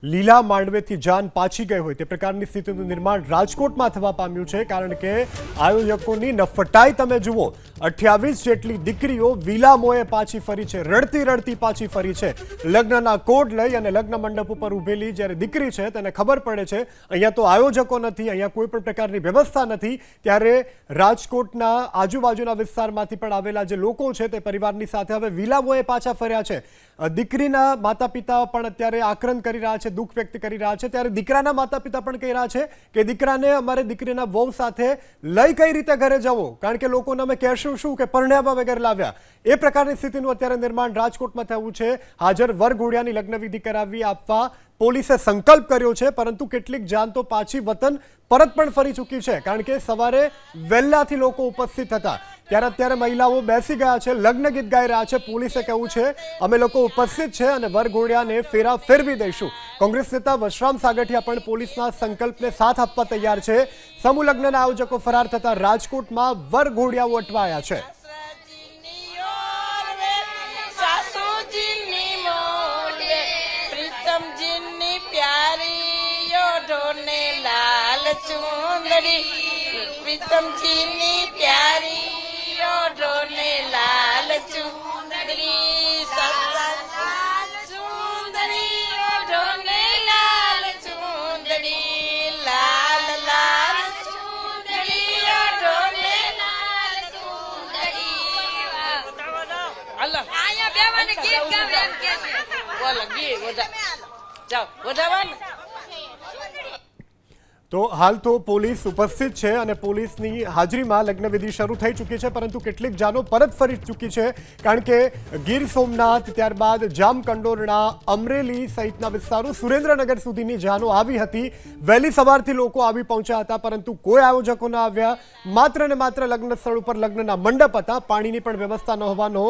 લીલા માંડવેથી જાન પાછી ગઈ હોય તે પ્રકારની સ્થિતિનું નિર્માણ રાજકોટમાં થવા પામ્યું છે કારણ કે આયોજકોની નફટાઈ તમે જુઓ 28 જેટલી દીકરીઓ વિલામોએ પાછી ફરી છે, રડતી રડતી પાછી ફરી છે। લગ્નના કોડ લઈ અને લગ્ન મંડપ ઉપર ઊભેલી જ્યારે દીકરી છે તેને ખબર પડે છે અહીંયા તો આયોજકો નથી, અહીંયા કોઈ પણ પ્રકારની વ્યવસ્થા નથી, ત્યારે રાજકોટના આજુબાજુના વિસ્તારમાંથી પણ આવેલા જે લોકો છે તે પરિવારની સાથે હવે વિલામોએ પાછા ફર્યા છે। દીકરીના માતા પિતા પણ અત્યારે આક્રંદ કરી રહ્યા છે, દુઃખ વ્યક્ત કરી રહ્યા છે, ત્યારે દીકરાના માતા પિતા પણ કહી રહ્યા છે કે દીકરાને અમારે દીકરીના વહુ સાથે લઈ કઈ રીતે ઘરે જવો, કારણ કે લોકોને અમે કહેશું શું કે પરણ્યા વગર લાવ્યા, એ પ્રકારની સ્થિતિનું અત્યારે નિર્માણ રાજકોટમાં થયું છે। હાજર વરઘોડિયાની લગ્નવિધિ કરાવી આપવા પોલીસે સંકલ્પ કર્યો છે, પરંતુ કેટલીક જાન તો પાછી વતન પરત પણ ફરી ચૂકી છે કારણ કે સવારે વહેલાથી લોકો ઉપસ્થિત હતા, ત્યારે અત્યારે મહિલાઓ બેસી ગયા છે, લગ્ન ગીત ગાઈ રહ્યા છે। પોલીસે કહ્યું છે અમે લોકો ઉપસ્થિત છે અને વરઘોડિયાને ફેરા ફેરવી દઈશું। કોંગ્રેસ નેતા વશરામ સાગઠિયા પણ પોલીસના સંકલ્પને સાથ આપવા તૈયાર છે। સમૂહ લગ્નના આયોજકો ફરાર થતા રાજકોટમાં વરઘોડિયાઓ અટવાયા છે। प्रीतम जी नी प्यारी ओढ़ने लाल चुंदड़ी लाल चुंदड़ी ओढ़ने लाल चुंदड़ी लाल लाल चुंदड़ी ओढ़ने लाल चुंदड़ी अल्लाह आया बेवाने गीत गावे एम के છે બોલ ગીત વડા જાઓ વડાવાન। તો હાલ તો પોલીસ ઉપસ્થિત છે અને પોલીસની હાજરીમાં લગ્નવિધિ શરૂ થઈ ચૂકી છે, પરંતુ કેટલીક જાનો પરત ફરી ચૂકી છે કારણ કે ગીર સોમનાથ, ત્યારબાદ જામકંડોરણા, અમરેલી સહિતના વિસ્તારો, સુરેન્દ્રનગર સુધીની જાનો આવી હતી। વહેલી સવારથી લોકો આવી પહોંચ્યા હતા, પરંતુ કોઈ આયોજકો ન આવ્યા, માત્ર ને માત્ર લગ્ન સ્થળ ઉપર લગ્નના મંડપ હતા, પાણીની પણ વ્યવસ્થા ન હોવાનો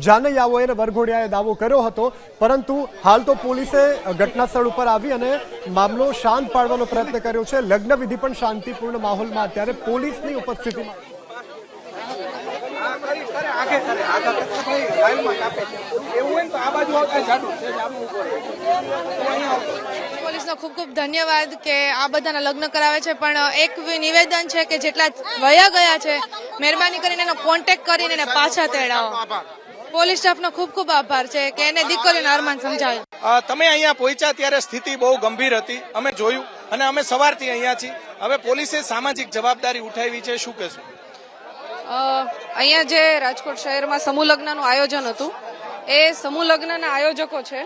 જાનૈયાઓએ અને વરઘોડિયાએ દાવો કર્યો હતો, પરંતુ હાલ તો પોલીસે ઘટના સ્થળ ઉપર આવી અને મામલો શાંત પાડવાનો પ્રયત્ન કર્યો છે। લગ્ન વિધિ પણ શાંતિપૂર્ણ માહોલમાં અત્યારે પોલીસની ઉપસ્થિતિમાં પોલીસનો ખૂબ ખૂબ ધન્યવાદ કે આ બધાના લગ્ન કરાવે છે, પણ એક નિવેદન છે કે જેટલા વયા ગયા છે મહેરબાની કરીને એનો કોન્ટેક્ટ કરીને એને પાછા તેડાવો। પોલીસ સ્ટાફનો ખૂબ ખૂબ આભાર છે કે એને દીકરીઓના અરમાન સમજાવ્યું। તમે અહીંયા પહોંચ્યા ત્યારે સ્થિતિ બહુ ગંભીર હતી, અમે જોયું અને અમે સવારથી અહીંયા છીએ। હવે પોલીસે સામાજિક જવાબદારી ઉઠાવી છે, શું કહેશું? અહીંયા જે રાજકોટ શહેરમાં સમૂહ લગ્નનું આયોજન હતું એ સમૂહ લગ્નના આયોજકો છે,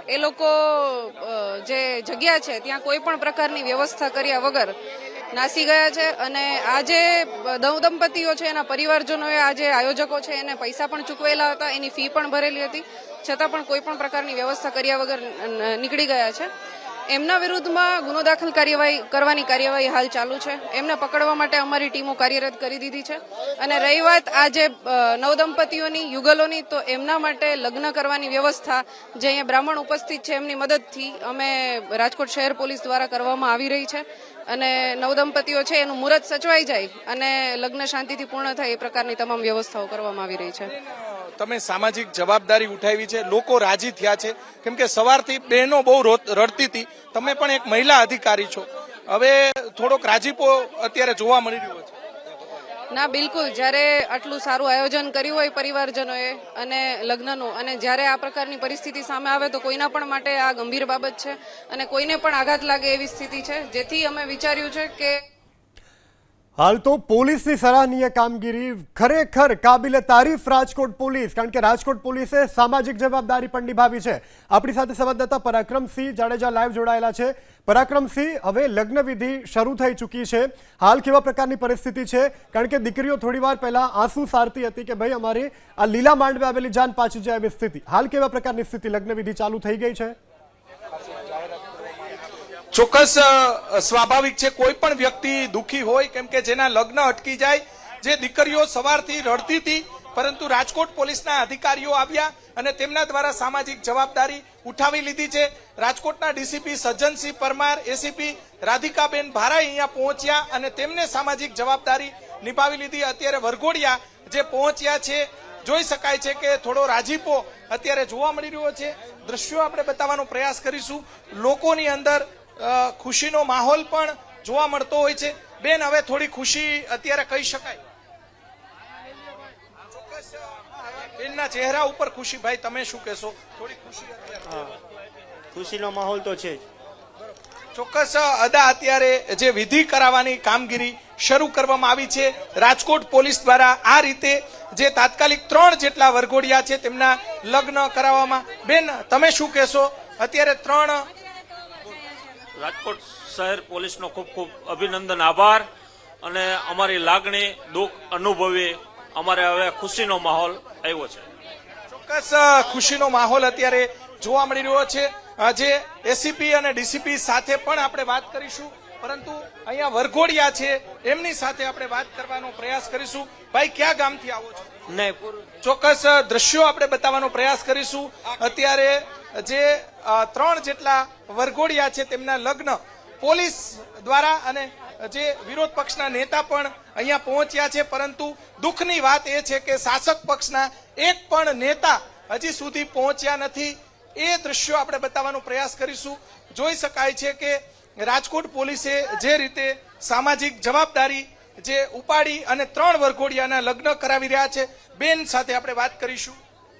એ લોકો જે જગ્યા છે ત્યાં કોઈ પણ પ્રકારની વ્યવસ્થા કર્યા વગર નાસી ગયા છે અને આ જે દંપતીઓ છે એના પરિવારજનોએ આ જે આયોજકો છે એને પૈસા પણ ચૂકવેલા હતા, એની ફી પણ ભરેલી હતી, છતાં પણ કોઈ પણ પ્રકારની વ્યવસ્થા કર્યા વગર નીકળી ગયા છે। એમના વિરુદ્ધમાં ગુનો દાખલ કરવાની કાર્યવાહી હાલ ચાલુ છે। એમને પકડવા માટે અમારી ટીમો કાર્યરત કરી દીધી છે અને રહી વાત આ જે નવદંપતીઓની યુગલોની, તો એમના માટે લગ્ન કરવાની વ્યવસ્થા જે અહીંયા બ્રાહ્મણ ઉપસ્થિત છે એમની મદદથી અમે રાજકોટ શહેર પોલીસ દ્વારા કરવામાં આવી રહી છે અને નવદંપતીઓ છે એનું મુહૂર્ત સચવાઈ જાય અને લગ્ન શાંતિથી પૂર્ણ થાય એ પ્રકારની તમામ વ્યવસ્થાઓ કરવામાં આવી રહી છે। તમે સામાજિક જવાબદારી ઉઠાવી છે, લોકો રાજી થયા છે, કેમ કે સવારથી બહેનો બહુ રડતી હતી, તમે પણ એક મહિલા અધિકારી છો, હવે થોડોક રાજીપો અત્યારે જોવા મળી રહ્યો છે? ના, બિલકુલ, જ્યારે આટલું સારું આયોજન કર્યું હોય પરિવારજનોએ અને લગ્નનું, અને જ્યારે આ પ્રકારની પરિસ્થિતિ સામે આવે તો કોઈના પણ માટે આ ગંભીર બાબત છે અને કોઈને પણ આઘાત લાગે એવી સ્થિતિ છે, જેથી અમે વિચાર્યું છે કે હાલ તો પોલીસની સરાહનીય કામગીરી, ખરેખર કાબિલે તારીફ રાજકોટ પોલીસ, કારણ કે રાજકોટ પોલીસે સામાજિક જવાબદારી પણ નિભાવી છે। આપણી સાથે સંવાદદાતા પરાક્રમસિંહ જાડેજા લાઈવ જોડાયેલા છે। પરાક્રમસિંહ, હવે લગ્નવિધિ શરૂ થઈ ચૂકી છે, હાલ કેવા પ્રકારની પરિસ્થિતિ છે? કારણ કે દીકરીઓ થોડી વાર પહેલા આંસુ સારતી હતી કે ભાઈ અમારી આ લીલા માંડવે આવેલી જાન પાછી જાય એવી સ્થિતિ, હાલ કેવા પ્રકારની સ્થિતિ? લગ્નવિધિ ચાલુ થઈ ગઈ છે? ચોક્કસ સ્વાભાવિક છે, કોઈ પણ વ્યક્તિ દુઃખી હોય, કેમ કે જેના લગ્ન અટકી જાય, જે દીકરીઓ સવારથી રડતી હતી, પરંતુ રાજકોટ પોલીસના અધિકારીઓ આવ્યા અને તેમના દ્વારા સામાજિક જવાબદારી ઉઠાવી લીધી છે। રાજકોટના ડીસીપી સજ્જનસિંહ પરમાર, એસીપી રાધિકાબેન ભારાઈ અહીંયા પહોંચ્યા અને તેમને સામાજિક જવાબદારી નિભાવી લીધી। અત્યારે વરઘોડિયા જે પહોંચ્યા છે જોઈ શકાય છે કે થોડો રાજીપો અત્યારે જોવા મળી રહ્યો છે। દ્રશ્યો આપણે બતાવવાનો પ્રયાસ કરીશું. લોકોની અંદર ખુશીનો માહોલ પણ જોવા મળતો હોય છે. બેન, હવે થોડી ખુશી અત્યારે કહી શકાય? ચોક્કસ બેનના ચહેરા ઉપર ખુશી. ભાઈ, તમે શું કહેશો? થોડી ખુશી અત્યારે? ખુશીનો માહોલ તો છે જ. ચોક્કસ અદા અત્યારે જે વિધિ કરાવવાની કામગીરી શરૂ કરવામાં આવી છે રાજકોટ પોલીસ દ્વારા. આ રીતે જે તાત્કાલિક 3 જેટલા વરઘોડિયા છે તેમના લગ્ન કરાવવામાં. બેન, તમે શું કહેશો? અત્યારે 3 રાજકોટ શહેર પોલીસનો ખૂબ ખૂબ અભિનંદન, આભાર. અને અમારી લાગણી દુઃખ અનુભવી અમારે હવે ખુશીનો માહોલ આવ્યો છે. ચોક્કસ ખુશીનો માહોલ અત્યારે જોવા મળી રહ્યો છે. જે એસીપી અને ડીસીપી સાથે પણ આપણે વાત કરીશું, પરંતુ અહીંયા વરઘોડિયા છે એમની સાથે આપણે વાત કરવાનો પ્રયાસ કરીશું. ભાઈ, કયા ગામથી આવો છો? નહીં, ચોક્કસ દ્રશ્યો આપણે બતાવવાનો પ્રયાસ કરીશું. અત્યારે જે 3 જેટલા વરઘોડિયા છે તેમના લગ્ન પોલીસ દ્વારા અને જે વિરોધ પક્ષના નેતા પણ અહીંયા પહોંચ્યા છે, પરંતુ દુઃખની વાત એ છે કે શાસક પક્ષના એક પણ નેતા હજી સુધી પહોંચ્યા નથી. એ દ્રશ્યો આપણે બતાવવાનો પ્રયાસ કરીશું. જોઈ શકાય છે કે રાજકોટ પોલીસે જે રીતે સામાજિક જવાબદારી જે ઉપાડી અને 3 વરઘોડિયાના લગ્ન કરાવી રહ્યા છે. બેન સાથે આપણે વાત કરીશું.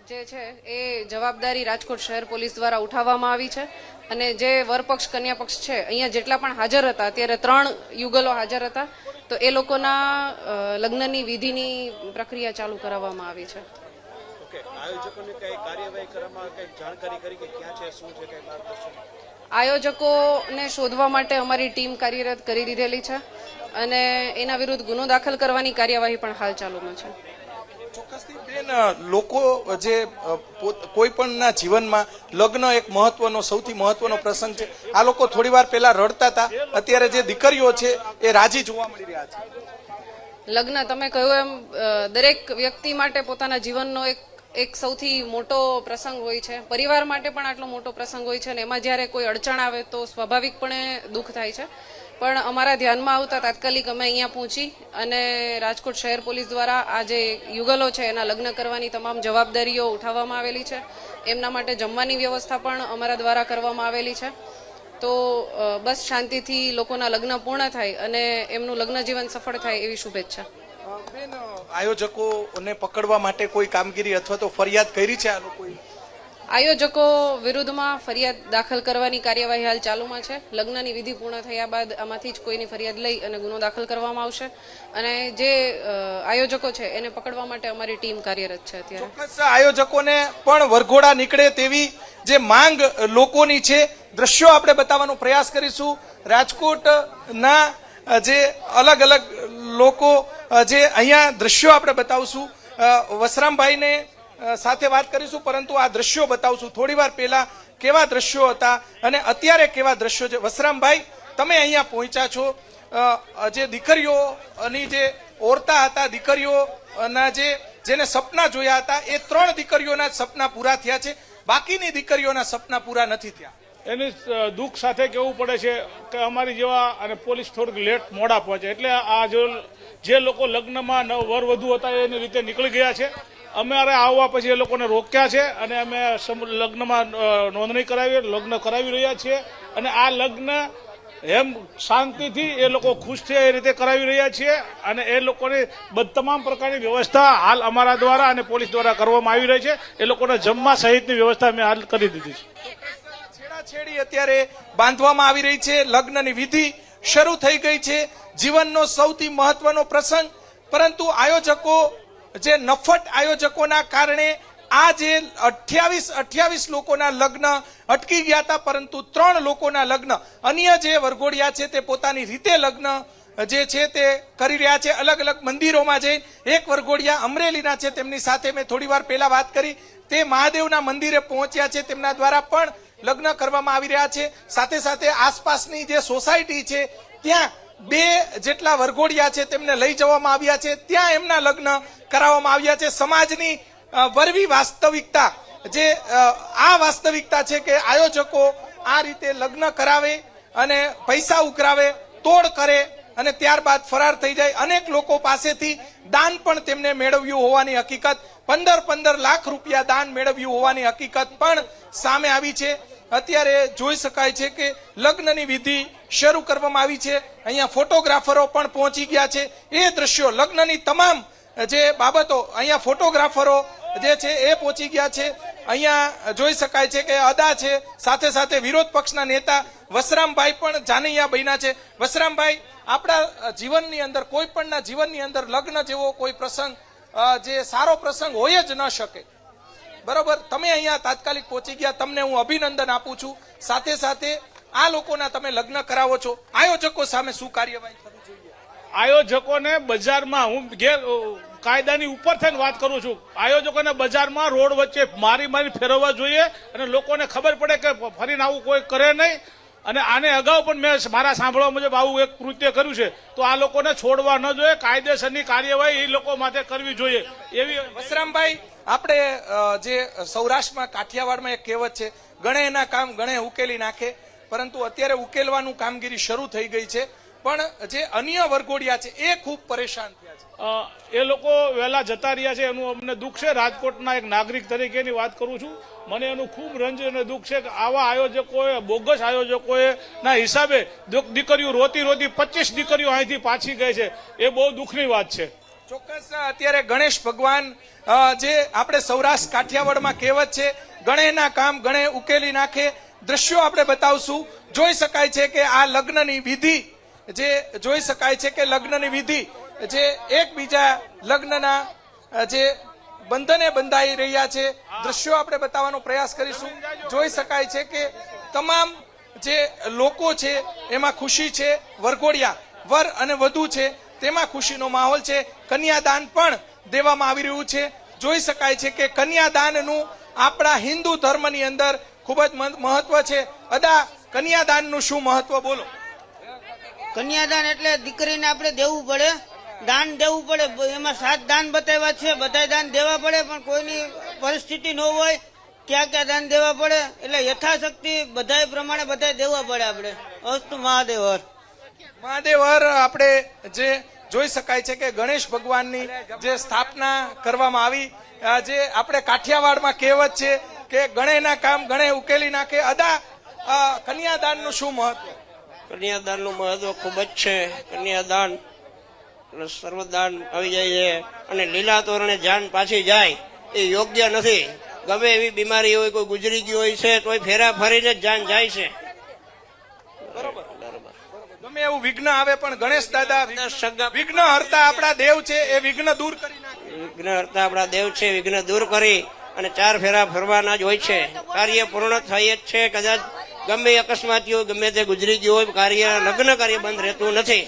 જે છે એ જવાબદારી રાજકોટ શહેર પોલીસ દ્વારા ઉઠાવવામાં આવી છે અને જે વરપક્ષ કન્યા પક્ષ છે અહીંયા જેટલા પણ હાજર હતા, અત્યારે 3 યુગલો હાજર હતા, તો એ લોકોના લગ્નની વિધિની પ્રક્રિયા ચાલુ કરાવવામાં આવી છે. આયોજકોને કઈ કાર્યવાહી કરવામાં કઈ જાણકારી કરી કે ક્યાં છે, શું છે, કઈ માર્ગદર્શન? આયોજકોને શોધવા માટે અમારી ટીમ કાર્યરત કરી દીધેલી છે અને એના વિરુદ્ધ ગુનો દાખલ કરવાની કાર્યવાહી પણ હાલ ચાલુમાં છે. ચોક્કસથી બેન, લોકો જે કોઈ પણના જીવનમાં લગ્ન એક મહત્વનો, સૌથી મહત્વનો પ્રસંગ છે. આ લોકો થોડી વાર પહેલા રડતા હતા, અત્યારે જે દીકરીઓ છે એ રાજી જોવા મળી રહ્યા છે. લગ્ન, તમે કહ્યું એમ, દરેક વ્યક્તિ માટે પોતાના જીવનનો એક સૌથી મોટો પ્રસંગ હોય છે. પરિવાર માટે પણ આટલો મોટો પ્રસંગ હોય છે અને એમાં જ્યારે કોઈ અડચણ આવે તો સ્વાભાવિકપણે દુઃખ થાય છે. પણ અમારા ધ્યાનમાં આવતા તાત્કાલિક અમે અહીંયા પહોંચી અને રાજકોટ શહેર પોલીસ દ્વારા આ જે યુગલો છે એના લગ્ન કરવાની તમામ જવાબદારીઓ ઉઠાવવામાં આવેલી છે. એમના માટે જમવાની વ્યવસ્થા પણ અમારા દ્વારા કરવામાં આવેલી છે. તો બસ શાંતિથી લોકોના લગ્ન પૂર્ણ થાય અને એમનું લગ્ન જીવન સફળ થાય એવી શુભેચ્છા. બેન, આયોજકોને પકડવા માટે કોઈ કામગીરી અથવા તો ફરિયાદ કરી છે આ લોકોએ? આયોજકો વિરુદ્ધમાં ફરિયાદ દાખલ કરવાની કાર્યવાહી હાલ ચાલુમાં છે. લગ્નની વિધિ પૂર્ણ થયા બાદ આમાંથી જ કોઈની ફરિયાદ લઈ અને ગુનો દાખલ કરવામાં આવશે અને જે આયોજકો છે એને પકડવા માટે અમારી ટીમ કાર્યરત છે અત્યારે. ચોક્કસ આયોજકોને પણ વરઘોડા નીકળે તેવી જે માંગ લોકોની છે. દ્રશ્યો આપણે બતાવવાનો પ્રયાસ કરીશું. રાજકોટના જે અલગ અલગ લોકો જે અહીંયા દ્રશ્યો આપણે બતાવશું. વસરામભાઈને સાથે વાત કરીશું, પરંતુ આ દ્રશ્યો બતાવશું. થોડી વાર પહેલા કેવા દ્રશ્યો હતા અને અત્યારે કેવા દ્રશ્યો છે. વસરામભાઈ, તમે અહીંયા પહોંચ્યા છો. જે દીકરીઓની જે ઓરતા હતા, દીકરીઓના જેને સપના જોયા હતા, એ 3 દીકરીઓના સપના પૂરા થયા છે. બાકીની દીકરીઓના સપના પૂરા નથી થયા. એની દુઃખ સાથે કહેવું પડે છે કે અમારી જેવા અને પોલીસ થોડીક લેટ મોડા પહોંચે, એટલે આ જે લોકો લગ્નમાં વર વધુ હતા એની રીતે નીકળી ગયા છે. અમારે આવવા પછી એ લોકોને રોક્યા છે અને અમે લગ્નમાં નોંધણી કરાવી, લગ્ન કરાવી રહ્યા છીએ અને આ લગ્ન એમ શાંતિથી એ લોકો ખુશ છે એ રીતે કરાવી રહ્યા છીએ અને એ લોકોની તમામ પ્રકારની વ્યવસ્થા હાલ અમારા દ્વારા અને પોલીસ દ્વારા કરવામાં આવી રહી છે. એ લોકોને જમવા સહિતની વ્યવસ્થા અમે હાલ કરી દીધી છે. છેડી અત્યારે બાંધવામાં આવી રહી છે. લગ્નની વિધિ શરૂ થઈ ગઈ છે. જીવનનો સૌથી મહત્વનો પ્રસંગ, પરંતુ આયોજકો, જે નફટ આયોજકોના કારણે આ જે 28 લોકોના લગ્ન અટકી ગયા હતા, પરંતુ 3 લોકોના લગ્ન, અન્ય જે વરઘોડિયા છે તે પોતાની રીતે લગ્ન જે છે તે કરી રહ્યા છે અલગ અલગ મંદિરોમાં જઈ. એક વરઘોડિયા અમરેલીના છે, તેમની સાથે મેં થોડી વાર પહેલા વાત કરી. તે મહાદેવના મંદિરે પહોંચ્યા છે, તેમના દ્વારા પણ લગ્ન કરવામાં આવી રહ્યા છે. સાથે સાથે આસપાસની જે સોસાયટી છે ત્યાં 2 જેટલા વરઘોડિયા છે તેમને લઈ જવામાં આવ્યા છે, ત્યાં એમના લગ્ન કરાવવામાં આવ્યા છે. સમાજની વરવી વાસ્તવિકતા, જે આ વાસ્તવિકતા છે કે આયોજકો આ રીતે લગ્ન કરાવે અને પૈસા ઉઘરાવે, તોડ કરે અને ત્યારબાદ ફરાર થઈ જાય. અનેક લોકો પાસેથી દાન પણ તેમને મેળવ્યું હોવાની હકીકત 15 લાખ રૂપિયા દાન મેળવ્યું હોવાની હકીકત પણ સામે આવી છે. અત્યારે જોઈ શકાય છે કે લગ્નની વિધિ શરૂ કરવામાં આવી છે. અહીંયા ફોટોગ્રાફરો પણ પહોંચી ગયા છે. એ દ્રશ્યો, લગ્નની તમામ જે બાબતો, અહીંયા ફોટોગ્રાફરો જે છે એ પહોંચી ગયા છે. અહીંયા જોઈ શકાય છે કે અદા છે, સાથે સાથે વિરોધ પક્ષના નેતા વસરામભાઈ પણ જાનૈયા બન્યા છે. વસરામભાઈ, આપણા જીવનની અંદર, કોઈ પણના જીવનની અંદર લગ્ન જેવો કોઈ પ્રસંગ જે સારો પ્રસંગ હોય જ ન શકે, બરોબર? તમે અહીંયા તાત્કાલિક પહોંચી ગયા, તમને હું અભિનંદન આપું છું. સાથે સાથે આ લોકોના તમે લગ્ન કરાવો છો, આયોજકો સામે શું કાર્યવાહી કરવી જોઈએ? આયોજકોને બજારમાં, હું કાયદાની ઉપર થઈને વાત કરું છું, આયોજકોને બજારમાં રોડ વચ્ચે મારી ફેરવવા જોઈએ અને લોકોને ખબર પડે કે ફરીને આવું કોઈ કરે નહીં. અને આને અગાઉ પણ મેં મારા સાંભળવા મુજબ આવું એક કૃત્ય કર્યું છે, તો આ લોકોને છોડવા ન જોઈએ. કાયદેસરની કાર્યવાહી એ લોકો માટે કરવી જોઈએ. એવી વસરામભાઈ, આપણે જે સૌરાષ્ટ્રમાં, કાઠિયાવાડમાં એક કહેવત છે, ગણે એના કામ ગણે ઉકેલી નાખે, પરંતુ અત્યારે ઉકેલવાનું કામગીરી શરૂ થઈ ગઈ છે. પણ જે અન્ય વરઘોડિયા છે એ ખૂબ પરેશાન થયા છે. એ લોકો વહેલા જતા રહ્યા છે, એનું અમને દુઃખ છે. રાજકોટના એક નાગરિક તરીકેની વાત કરું છું, મને એનું ખૂબ રંજ અને દુઃખ છે કે આવા આયોજકોએ, બોગસ આયોજકોએ ના હિસાબે દીકરીઓ રોતી 25 દીકરીઓ અહીંથી પાછી ગઈ છે. એ બહુ દુઃખની વાત છે. ચોક્કસ. અત્યારે ગણેશ ભગવાન, જે આપણે સૌરાષ્ટ્ર કાઠિયાવાડમાં કહેવત છે, ગણેના કામ ગણે ઉકેલી નાખે, દ્રશ્યો આપણે બતાવશું. જોઈ શકાય છે કે આ લગ્નની વિધિ, જે જોઈ શકાય છે કે લગ્નની વિધિ જે એકબીજા લગ્નના જે બંધને બંધાઈ રહ્યા છે, દ્રશ્યો આપણે બતાવવાનો પ્રયાસ કરીશું. જોઈ શકાય છે કે તમામ જે લોકો છે એમાં ખુશી છે. વરઘોડિયા, વર અને વધુ છે, તેમાં ખુશીનો માહોલ છે. કન્યાદાન પણ દેવામાં આવી રહ્યું છે. જોઈ શકાય છે કે કન્યાદાનનું આપણા હિન્દુ ધર્મની અંદર ખૂબ જ મહત્વ છે. અદા, કન્યાદાનનું શું મહત્વ બોલો? કન્યાદાન એટલે દીકરીને આપણે દેવું પડે, દાન દેવું પડે. એમાં 7 દાન બતાવ્યા છે, બધા દાન દેવા પડે, પણ કોઈની પરિસ્થિતિ ન હોય ક્યાં ક્યાં દાન દેવા પડે, એટલે યથાશક્તિ બધા પ્રમાણે બધા દેવા પડે. આપણે અસ્તુ મહાદેવર. મહાદેવર, આપણે જે જોઈ શકાય છે કે ગણેશ ભગવાનની જે સ્થાપના કરવામાં આવી, જે આપણે કાઠિયાવાડમાં કહેવત છે કે ગણેના કામ ગણે ઉકેલી નાખે. અદા, કન્યાદાનનું શું મહત્વ? કન્યાદાનનું મહત્વ ખૂબ જ છે. કન્યાદાન એટલે સર્વદાન આવી જાય છે, અને લીલા તોરણે જાન પાછી જાય એ યોગ્ય નથી. ગમે એવી બીમારી હોય, કોઈ ગુજરી ગયું હોય છે, તોય ફેરા ફરીને જ જાન જાય છે. બરોબર. ગમે એવું વિઘ્ન આવે પણ ગણેશ દાદા વિઘ્ન હરતા આપણા દેવ છે, એ વિઘ્ન દૂર કરી નાખે. વિઘ્ન હરતા આપણા દેવ છે, વિઘ્ન દૂર કરી અને 4 ફેરા ફરવાના જ હોય છે. કાર્ય પૂર્ણ થાય જ છે. કદાચ ગમે અકસ્માતીઓ, ગમે તે ગુજરી ગયું હોય, કાર્ય, લગ્ન કાર્ય બંધ રહેતું નથી.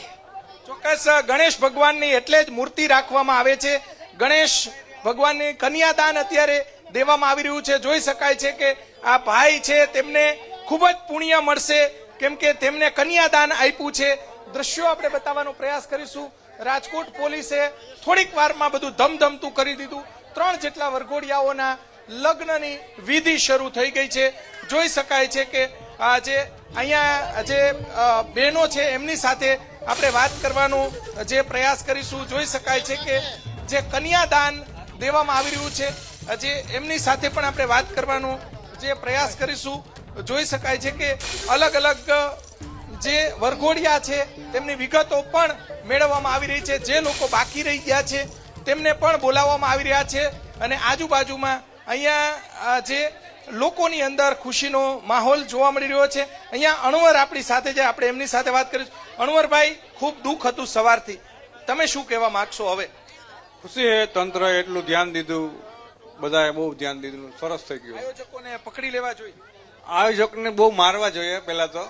ચોક્કસ. ગણેશ ભગવાનની એટલે જ મૂર્તિ રાખવામાં આવે છે. ગણેશ ભગવાનની કન્યાદાન અત્યારે દેવામાં આવી રહ્યું છે. જોઈ શકાય છે કે આ ભાઈ છે, તેમને ખૂબ જ પુણ્ય મળશે, કેમ કે તેમને કન્યાદાન આપ્યું છે. દ્રશ્યો આપણે બતાવવાનો પ્રયાસ કરીશું. રાજકોટ પોલીસે થોડીક વારમાં બધું ધમધમતું કરી દીધું. 3 જેટલા વરઘોડિયાઓના લગ્નની વિધિ શરૂ થઈ ગઈ છે. જોઈ શકાય છે કે જે અહીંયા જે બહેનો છે એમની સાથે આપણે વાત કરવાનો જે પ્રયાસ કરીશું. જોઈ શકાય છે કે જે કન્યાદાન દેવામાં આવી રહ્યું છે, જે એમની સાથે પણ આપણે વાત કરવાનો જે પ્રયાસ કરીશું. જોઈ શકાય છે કે અલગ અલગ જે વરઘોડિયા છે તેમની વિગતો પણ મેળવવામાં આવી રહી છે. જે લોકો બાકી રહી ગયા છે તેમને પણ બોલાવવામાં આવી રહ્યા છે. અને આજુબાજુમાં અહીંયા જે લોકોની અંદર ખુશીનો માહોલ જોવા મળી રહ્યો છે. અહીંયા અણવર આપણી સાથે છે, આપણે એમની સાથે વાત કરીશું. અણવરભાઈ, ખૂબ દુઃખ હતું સવારથી, તમે શું કહેવા માંગશો? હવે ખુશી છે, તંત્રએ એટલું ધ્યાન દીધું, બધાએ બહુ ધ્યાન દીધું, સરસ થઈ ગયું. આયોજકોને પકડી લેવા જોઈએ. આયોજકને બહુ મારવા જોઈએ, પહેલા તો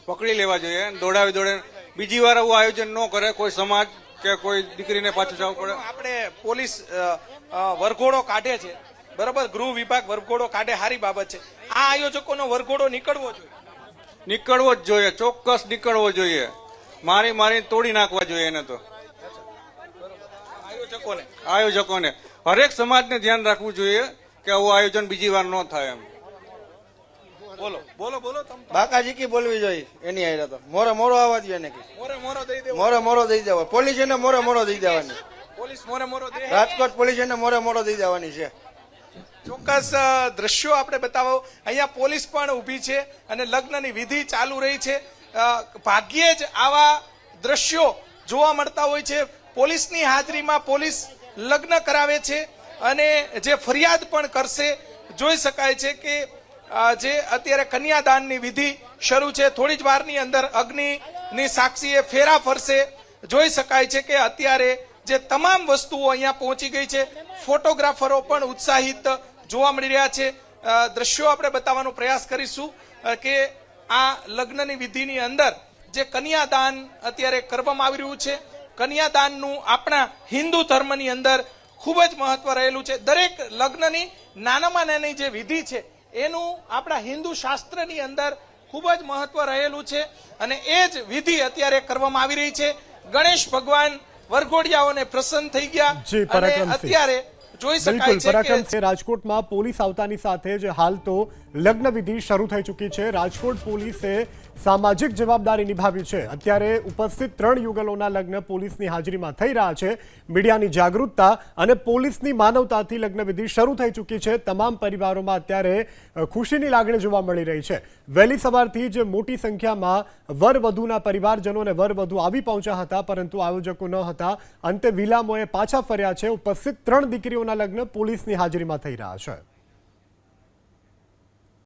પકડી લેવા જોઈએ, દોડાવી દોડે. બીજી વાર આવું આયોજન ન કરે કોઈ સમાજ કે કોઈ દીકરીને પાછું જવું પડે. આપણે પોલીસ વરઘોડો કાઢે છે, બરાબર, ગૃહ વિભાગ વરઘોડો કાઢે, સારી બાબત છે. આ આયોજકોનો વરઘોડો નીકળવો જોઈએ. નીકળવો જ જોઈએ, ચોક્કસ નીકળવો જોઈએ. મારી તોડી નાખવા જોઈએ એને તો. આયોજકોને હરેક સમાજને ધ્યાન રાખવું જોઈએ કે આવું આયોજન બીજી વાર ન થાય. એમ બોલો બોલો બોલો. બાકાજી કી બોલવી જોઈએ એની આયરા તો મોરો આવવા દે એને. મોરે મોરો દઈ દેવો. મોરો દઈ દેવા. પોલીસ એને મોરો દઈ દેવાની. પોલીસ મોરે મોરો દે રાજકોટ પોલીસ એને મોરે મોરો દઈ જવાની છે. ચોક્કસ દ્રશ્યો આપણે બતાવો. અહીંયા પોલીસ પણ ઊભી છે અને લગ્નની વિધિ ચાલુ રહી છે. ભાગ્યે જ આવા દ્રશ્યો જોવા મળતા હોય છે. પોલીસની હાજરીમાં પોલીસ લગ્ન કરાવે છે અને જે ફરિયાદ પણ કરશે. જોઈ શકાય છે કે જે અત્યારે કન્યાદાનની વિધિ શરૂ છે. થોડી જ વારની અંદર અગ્નિની સાક્ષીએ ફેરા ફરશે. જોઈ શકાય છે કે અત્યારે જે તમામ વસ્તુઓ અહીંયા પહોંચી ગઈ છે. ફોટોગ્રાફરો પણ ઉત્સાહિત જોવા મળી રહ્યા છે. દ્રશ્યો આપણે બતાવવાનો પ્રયાસ કરીશું કે આ લગ્નની વિધિની અંદર જે કન્યાદાન અત્યારે કરવામાં આવી રહ્યું છે. કન્યાદાનનું આપણા હિન્દુ ધર્મની અંદર ખૂબ જ મહત્વ રહેલું છે. દરેક લગ્નની નાનામાં નાની જે વિધિ છે એનું આપણા હિન્દુ શાસ્ત્રની અંદર ખૂબ જ મહત્વ રહેલું છે અને એ જ વિધિ અત્યારે કરવામાં આવી રહી છે. ગણેશ ભગવાન વરઘોડિયાઓને પ્રસન્ન થઈ ગયા જી, અને પરાક્રમસિંહ. અત્યારે જોઈ શકાય બિલકુલ છે કે પરાક્રમસિંહ, રાજકોટમાં પોલીસ આવતાની સાથે જ હાલ તો લગ્ન વિધિ શરૂ થઈ ચૂકી છે. રાજકોટ પોલીસે સામાજિક જવાબદારી નિભાવી છે. અત્યારે ઉપસ્થિત 3 યુગલોના લગ્ન પોલીસની હાજરીમાં થઈ રહ્યા છે. મીડિયાની જાગૃતતા અને પોલીસની માનવતાથી લગ્ન વિધિ શરૂ થઈ ચૂકી છે. તમામ પરિવારોમાં અત્યારે ખુશીની લાગણી જોવા મળી રહી છે. વહેલી સવારથી જ મોટી સંખ્યામાં વરવધુના પરિવારજનો અને વરવધુ આવી પહોંચ્યા હતા, પરંતુ આયોજકો ન હતા. અંતે વિલામોએ પાછા ફર્યા છે. ઉપસ્થિત 3 દીકરીઓના લગ્ન પોલીસની હાજરીમાં થઈ રહ્યા છે.